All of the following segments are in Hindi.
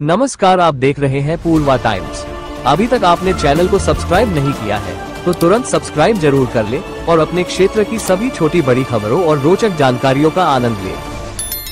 नमस्कार, आप देख रहे हैं पूर्वा टाइम्स। अभी तक आपने चैनल को सब्सक्राइब नहीं किया है तो तुरंत सब्सक्राइब जरूर कर ले और अपने क्षेत्र की सभी छोटी बड़ी खबरों और रोचक जानकारियों का आनंद ले।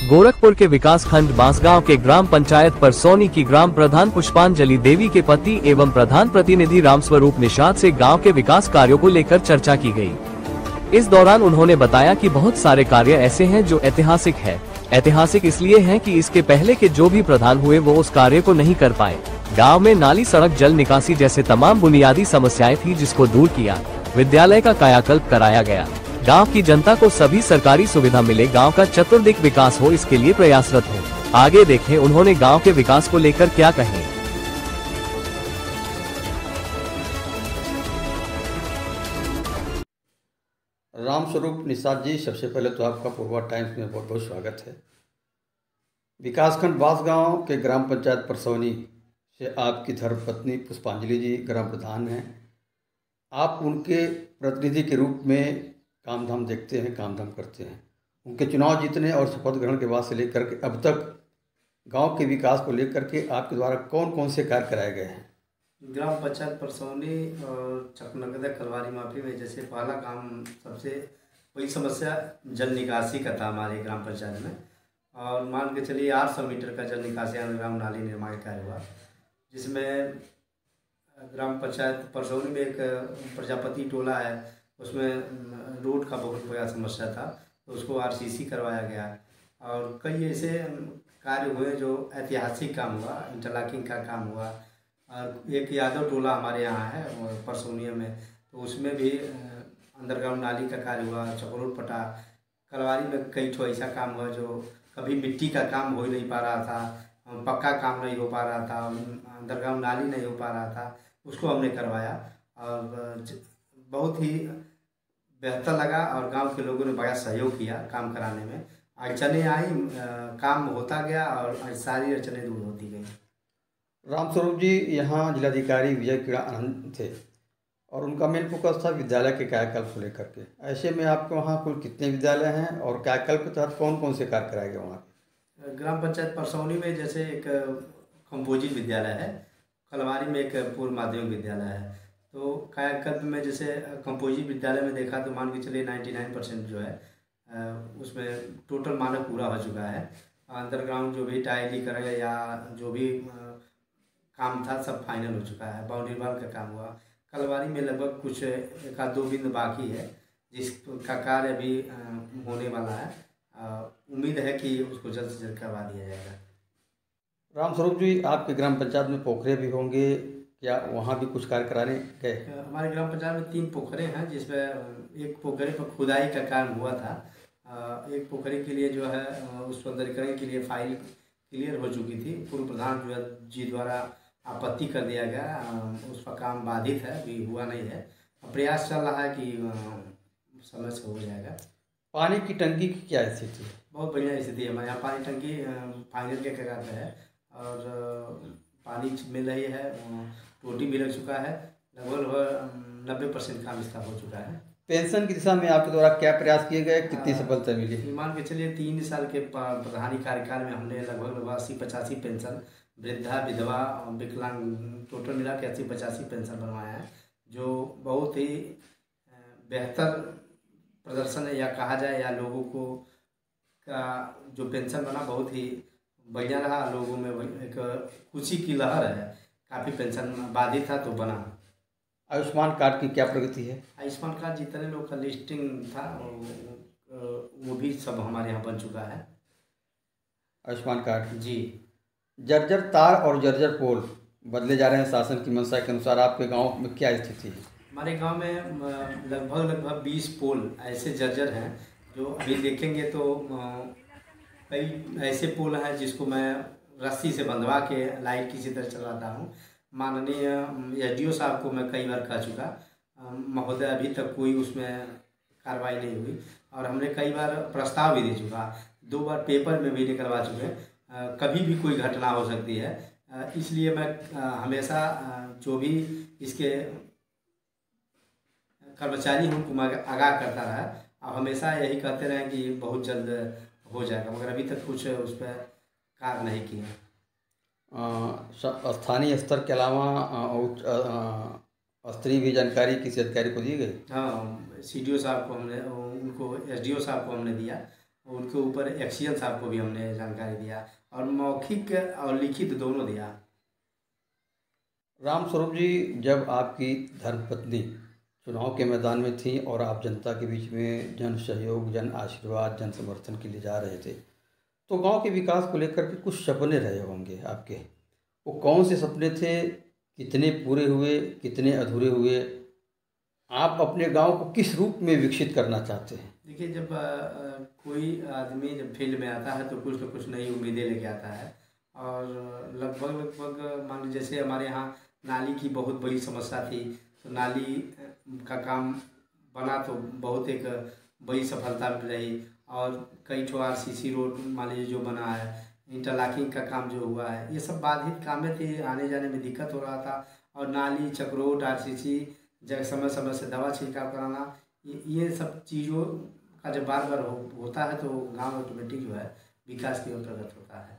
गोरखपुर के विकास खंड बांसगांव के ग्राम पंचायत परसौनी की ग्राम प्रधान पुष्पांजलि देवी के पति एवं प्रधान प्रतिनिधि रामस्वरूप निषाद से गाँव के विकास कार्यों को लेकर चर्चा की गयी। इस दौरान उन्होंने बताया कि बहुत सारे कार्य ऐसे हैं जो ऐतिहासिक है। ऐतिहासिक इसलिए हैं कि इसके पहले के जो भी प्रधान हुए वो उस कार्य को नहीं कर पाए। गांव में नाली, सड़क, जल निकासी जैसे तमाम बुनियादी समस्याएं थी जिसको दूर किया। विद्यालय का कायाकल्प कराया गया। गांव की जनता को सभी सरकारी सुविधा मिले, गांव का चतुर्दिक विकास हो, इसके लिए प्रयासरत हो। आगे देखें उन्होंने गाँव के विकास को लेकर क्या कहे। रामस्वरूप निषाद जी, सबसे पहले तो आपका पूर्वा टाइम्स में बहुत बहुत स्वागत है। विकासखंड बांसगांव के ग्राम पंचायत परसौनी से आपकी धर्मपत्नी पुष्पांजलि जी ग्राम प्रधान हैं। आप उनके प्रतिनिधि के रूप में काम धाम देखते हैं, काम धाम करते हैं। उनके चुनाव जीतने और शपथ ग्रहण के बाद से लेकर के अब तक गांव के विकास को लेकर के आपके द्वारा कौन कौन से कार्य कराए गए हैं? ग्राम पंचायत परसौनी और चकनगदा कलवारी माफी में जैसे पहला काम सबसे बड़ी समस्या जल निकासी का था हमारे ग्राम पंचायत में। और मान के चलिए 800 मीटर का जल निकासी अंडरग्राउंड नाली निर्माण कार्य हुआ, जिसमें ग्राम पंचायत परसौनी में एक प्रजापति टोला है, उसमें रोड का बहुत बड़ा समस्या था, तो उसको आरसीसी करवाया गया। और कई ऐसे कार्य हुए जो ऐतिहासिक काम हुआ, इंटरलॉकिंग का काम हुआ। और एक यादव टोला हमारे यहाँ है परसौनिया में, तो उसमें भी अंडरग्राउंड नाली का कार्य हुआ। चकरोट पटा कलवारी में कई ठो ऐसा काम हुआ जो कभी मिट्टी का काम हो ही नहीं पा रहा था, पक्का काम नहीं हो पा रहा था, अंडरग्राउंड नाली नहीं हो पा रहा था, उसको हमने करवाया और बहुत ही बेहतर लगा। और गांव के लोगों ने बड़ा सहयोग किया काम कराने में। अड़चनें आई, काम होता गया और सारी अड़चनें दूर होती गई। रामस्वरूप जी, यहाँ जिलाधिकारी विजय क्रीड़ा आनंद थे और उनका मेन फोकस था विद्यालय के कायाकल्प को लेकर के। ऐसे में आपके वहाँ कुल कितने विद्यालय हैं और कायाकल्प के तहत कौन कौन से कार्य कराए गए वहाँ के? ग्राम पंचायत परसौनी में जैसे एक कंपोजिट विद्यालय है, कलवारी में एक पूर्व माध्यमिक विद्यालय है। तो कायाकल्प में जैसे कंपोजिट विद्यालय में देखा तो मान के चलिए 99% जो है उसमें टोटल मानक पूरा हो चुका है। अंडरग्राउंड जो भी टाइलीकरण या जो भी काम था सब फाइनल हो चुका है। बाउंड्री वाल का काम हुआ। कलवारी में लगभग कुछ 1-2 बिंदु बाकी है जिसका कार्य अभी होने वाला है। उम्मीद है कि उसको जल्द से जल्द करवा दिया जाएगा। रामस्वरूप जी, आपके ग्राम पंचायत में पोखरे भी होंगे, क्या वहाँ भी कुछ कार्य कराने गए? हमारे ग्राम पंचायत में 3 पोखरे हैं, जिसमें एक पोखरे पर खुदाई का काम हुआ था। एक पोखरे के लिए जो है उस सौंदर्यीकरण के लिए फाइल क्लियर हो चुकी थी। पूर्व प्रधान जी द्वारा आपत्ति कर दिया गया, उसका काम बाधित है, अभी हुआ नहीं है। प्रयास चल रहा है कि समय से हो जाएगा। पानी की टंकी की क्या स्थिति है? बहुत बढ़िया स्थिति है हमारे यहाँ। पानी टंकी फाइनल के कगार पे है और पानी मिल रही है। टोटी भी लग चुका है, लगभग 90% काम इसका हो चुका है। पेंशन की दिशा में आपके द्वारा क्या प्रयास किए गए, कितनी सफलता मिली? मान के चलिए 3 साल के प्रधानी कार्यकाल में हमने लगभग 80-85 पेंशन, वृद्धा, विधवा, विकलांग, टोटल मिला के 80-85 पेंशन बनवाया है, जो बहुत ही बेहतर प्रदर्शन है या कहा जाए, या लोगों को का जो पेंशन बना बहुत ही बढ़िया रहा। लोगों में एक खुशी की लहर है। काफ़ी पेंशन बाधित था तो बना। आयुष्मान कार्ड की क्या प्रगति है? आयुष्मान कार्ड जितने लोग का लिस्टिंग था वो भी सब हमारे यहाँ बन चुका है। आयुष्मान कार्ड जी। जर्जर तार और जर्जर पोल बदले जा रहे हैं शासन की मंशा के अनुसार, आपके गांव में क्या स्थिति है? हमारे गांव में लगभग 20 पोल ऐसे जर्जर हैं जो अभी देखेंगे तो कई ऐसे पोल हैं जिसको मैं रस्सी से बंधवा के लाइट किसी तरह चलाता हूँ। माननीय एसडीओ साहब को मैं कई बार कह चुका, महोदय अभी तक कोई उसमें कार्रवाई नहीं हुई। और हमने कई बार प्रस्ताव भी दे चुका, 2 बार पेपर में भी निकलवा चुके हैं। कभी भी कोई घटना हो सकती है, इसलिए मैं हमेशा जो भी इसके कर्मचारी हैं उनको मैं आगाह करता रहा और हमेशा यही कहते रहे कि बहुत जल्द हो जाएगा, मगर अभी तक कुछ उस पर कार्य नहीं किया। स्थानीय स्तर के अलावा उच्च स्तरीय भी जानकारी किसी अधिकारी को दी गई? हाँ, CDO साहब को हमने, उनको SDO साहब को हमने दिया, उनके ऊपर एक्सीएन साहब को भी हमने जानकारी दिया, और मौखिक और लिखित दोनों दिया। रामस्वरूप जी, जब आपकी धर्मपत्नी चुनाव के मैदान में थी और आप जनता के बीच में जन सहयोग, जन आशीर्वाद, जन समर्थन के लिए जा रहे थे, तो गांव के विकास को लेकर के कुछ सपने रहे होंगे आपके। वो कौन से सपने थे, कितने पूरे हुए, कितने अधूरे हुए? आप अपने गांव को किस रूप में विकसित करना चाहते हैं? देखिए, जब कोई आदमी जब फील्ड में आता है तो कुछ न कुछ नई उम्मीदें लेके आता है, और लगभग मान लीजिए जैसे हमारे यहाँ नाली की बहुत बड़ी समस्या थी, तो नाली का काम बना तो बहुत एक बड़ी सफलता रही, और कई ठो RCC रोड मान लीजिए जो बना है, इंटरलॉकिंग का काम जो हुआ है, ये सब बाधित कामें थी, आने जाने में दिक्कत हो रहा था। और नाली, चक्रोट, RCC जगह समय समय से दवा छिड़काव कराना, ये सब चीज़ों का जब बार बार होता है तो गांव ऑटोमेटिक जो है विकास की ओर प्रगत होता है।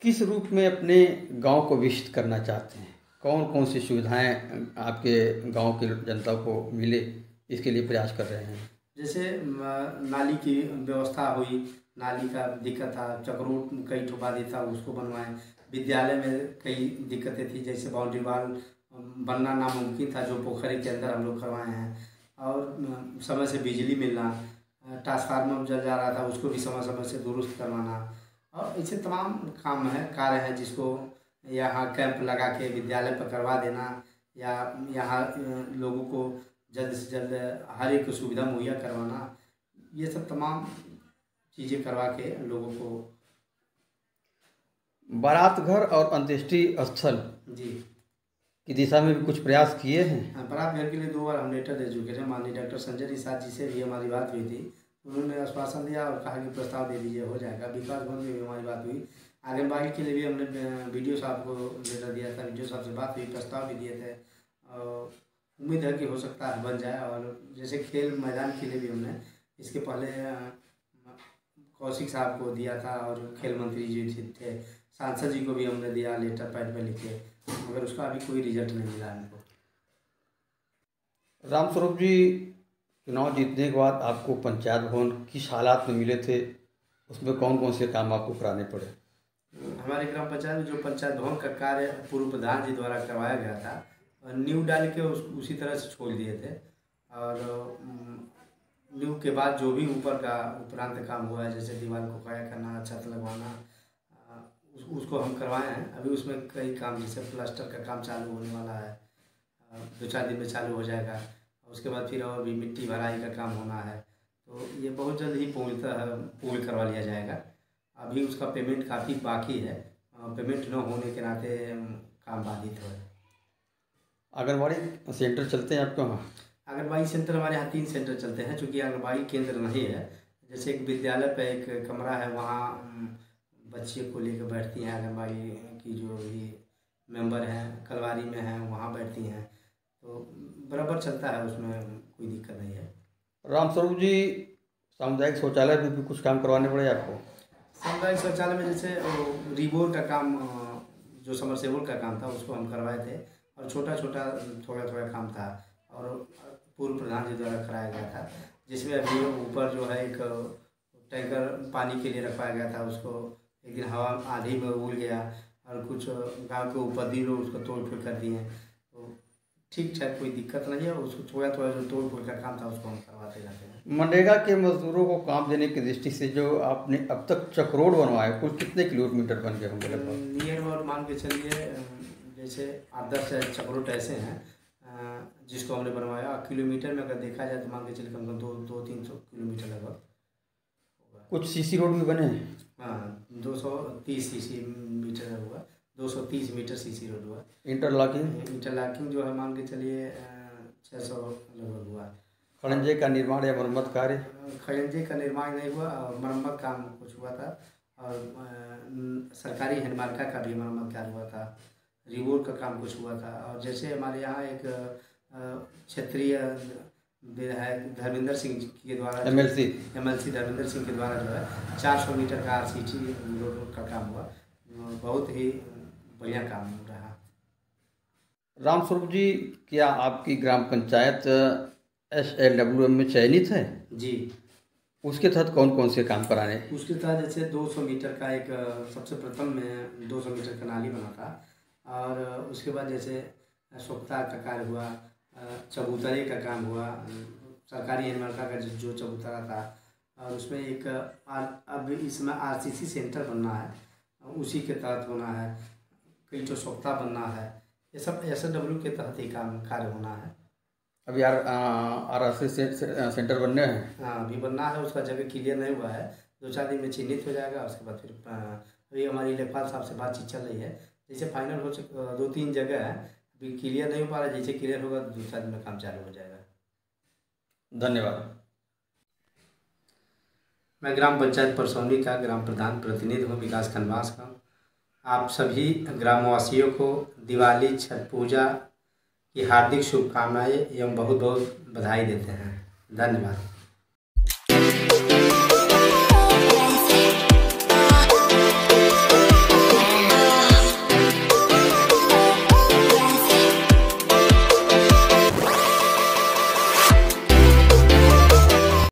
किस रूप में अपने गांव को विकसित करना चाहते हैं? कौन कौन सी सुविधाएं आपके गांव के जनता को मिले, इसके लिए प्रयास कर रहे हैं? जैसे नाली की व्यवस्था हुई, नाली का दिक्कत था, चक्रोट कई ठो बाधित था, उसको बनवाएं। विद्यालय में कई दिक्कतें थी, जैसे बाउंड्री वाल बनना नामुमकिन था, जो पोखरे के अंदर हम लोग करवाए हैं। और समय से बिजली मिलना, ट्रांसफार्मर जल जा रहा था, उसको भी समय समय से दुरुस्त करवाना, और ऐसे तमाम कार्य हैं जिसको यहाँ कैंप लगा के विद्यालय पर करवा देना, या यहाँ लोगों को जल्द से जल्द हर एक सुविधा मुहैया करवाना, ये सब तमाम चीज़ें करवा के लोगों को। बारात घर और अंत्येष्टि स्थल जी की दिशा में भी कुछ प्रयास किए हैं? बारात घर के लिए 2 बार हम लेटर दे चुके थे। माननीय डॉक्टर संजय निषाद जी से भी हमारी बात हुई थी, उन्होंने आश्वासन दिया और कहा कि प्रस्ताव दे दीजिए, हो जाएगा। विकास भवन में भी हमारी बात हुई। आंगनबाड़ी के लिए भी हमने BDO साहब को लेटर दिया था, BDO साहब से बात हुई, प्रस्ताव भी दिए थे, और उम्मीद है कि हो सकता है बन जाए। और जैसे खेल मैदान के लिए भी हमने इसके पहले कौशिक साहब को दिया था, और खेल मंत्री जी थे, सांसद जी को भी हमने दिया लेटर पैड पे लिख के, मगर उसका अभी कोई रिजल्ट नहीं मिला हमको। रामस्वरूप जी, चुनाव जीतने के बाद आपको पंचायत भवन किस हालात में मिले थे? उसमें कौन कौन से काम आपको कराने पड़े? हमारे ग्राम पंचायत में जो पंचायत भवन का कार्य पूर्व प्रधान जी द्वारा करवाया गया था, नींव डाल के उसी तरह से छोड़ दिए थे, और नींव के बाद जो भी ऊपर का उपरांत काम हुआ है, जैसे दीवार को काया करना, छत लगवाना, उसको हम करवाए हैं। अभी उसमें कई काम, जैसे प्लास्टर का काम चालू होने वाला है, 2-4 दिन में चालू हो जाएगा। उसके बाद फिर और भी मिट्टी भराई का काम होना है, तो ये बहुत जल्द ही पूल करवा लिया जाएगा। अभी उसका पेमेंट काफ़ी बाकी है, पेमेंट न होने के नाते काम बाधित हो। आंगनबाड़ी सेंटर चलते हैं आपके वहाँ? आंगनबाड़ी सेंटर हमारे यहाँ 3 सेंटर चलते हैं, चूँकि आंगनबाड़ी केंद्र नहीं है। जैसे एक विद्यालय पे एक कमरा है, वहाँ बच्चे को लेकर बैठती हैं आंगनबाड़ी की जो भी मेंबर हैं, कलवारी में हैं, वहाँ बैठती हैं, तो बराबर चलता है, उसमें कोई दिक्कत नहीं है। रामस्वरूप जी, सामुदायिक शौचालय में भी कुछ काम करवाने पड़े आपको? सामुदायिक शौचालय में जैसे रिबोर का काम, जो समरसेबल का काम था, उसको हम करवाए थे, और छोटा छोटा थोड़ा काम था, और पूर्व प्रधान जी द्वारा कराया गया था, जिसमें अभी ऊपर जो है एक टैंकर पानी के लिए रखवाया गया था, उसको एक दिन हवा आंधी में उड़ गया, और कुछ गांव के उपद्रवी लोग उसको तोड़ फोड़ कर दिए। तो ठीक ठाक कोई दिक्कत नहीं है, उसको थोड़ा जो तोड़ फोड़ का काम था उसको हम करवाते जाते हैं। मनरेगा के मजदूरों को काम देने की दृष्टि से जो आपने अब तक चक्रोड बनवाए, कुल कितने किलोमीटर बन गए होंगे लगभग? नियर अबाउट मान के चलिए, जैसे 8-10 चक्रोट ऐसे हैं जिसको हमने बनवाया। किलोमीटर में अगर देखा जाए तो मान के चलिए कम से कम 200-300 किलोमीटर लगभग। कुछ CC रोड भी बने हैं? हाँ, 230 CC मीटर हुआ, 230 मीटर CC रोड हुआ। इंटरलॉकिंग जो है मान के चलिए 600 लगभग हुआ। खड़ंजे का निर्माण या मरम्मत कार्य? खड़ंजे का निर्माण नहीं हुआ, और मरम्मत काम कुछ हुआ था, और सरकारी हैंडमार्का का भी मरम्मत कार्य हुआ था, रिवोर का काम कुछ हुआ था। और जैसे हमारे यहाँ एक क्षेत्रीय विधायक धर्मेंद्र सिंह के द्वारा, MLC धर्मेंद्र सिंह के द्वारा जो है 400 मीटर का RCT रोड का काम हुआ, बहुत ही बढ़िया काम रहा। रामस्वरूप जी, क्या आपकी ग्राम पंचायत SLWM में चयनित है? जी, उसके तहत कौन कौन से काम कराने? उसके तहत जैसे 200 मीटर का एक सबसे प्रथम में 200 मीटर का नाली बना था, और उसके बाद जैसे सोख्ता का कार्य हुआ, चबूतरे का काम हुआ, सरकारी हेमलता का जो चबूतरा था, और उसमें एक अब इसमें RCC सेंटर बनना है, उसी के तहत होना है। कई जो सोख्ता बनना है, ये सब SLW के तहत ही काम कार्य होना है। अभी RRC सेंटर बनने हैं? हाँ, अभी बनना है, उसका जगह क्लियर नहीं हुआ है, 2-4 दिन में चिन्हित हो जाएगा। उसके बाद फिर अभी हमारी लेखपाल साहब से बातचीत चल रही है, जैसे फाइनल हो चुका, 2-3 जगह है, अभी क्लियर नहीं हो पा रहा है। जैसे क्लियर होगा तो 2-4 दिन में काम चालू हो जाएगा। धन्यवाद। मैं ग्राम पंचायत परसौनी का ग्राम प्रधान प्रतिनिधि हूँ, विकास खंडवास का। आप सभी ग्रामवासियों को दिवाली, छठ पूजा की हार्दिक शुभकामनाएं एवं बहुत बहुत बधाई देते हैं। धन्यवाद।